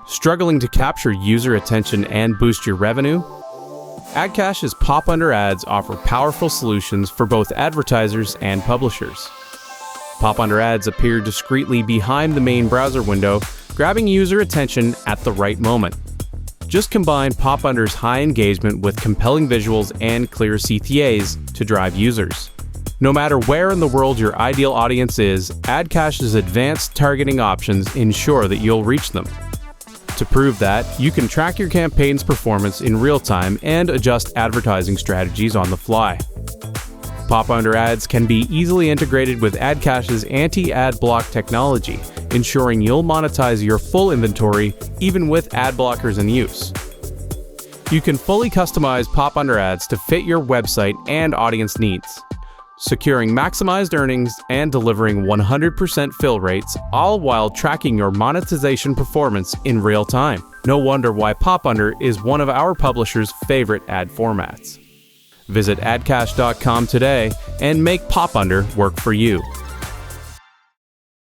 Struggling to capture user attention and boost your revenue? Adcash's pop-under ads offer powerful solutions for both advertisers and publishers. Pop-under ads appear discreetly behind the main browser window, grabbing user attention at the right moment. Just combine pop-under's high engagement with compelling visuals and clear CTAs to drive users. No matter where in the world your ideal audience is, Adcash's advanced targeting options ensure that you'll reach them. To prove that, you can track your campaign's performance in real time and adjust advertising strategies on the fly. Pop-under ads can be easily integrated with Adcash's anti-ad block technology, ensuring you'll monetize your full inventory even with ad blockers in use. You can fully customize pop-under ads to fit your website and audience needs, securing maximized earnings and delivering 100% fill rates, all while tracking your monetization performance in real time. No wonder why pop-under is one of our publishers' favorite ad formats. Visit adcash.com today and make pop-under work for you.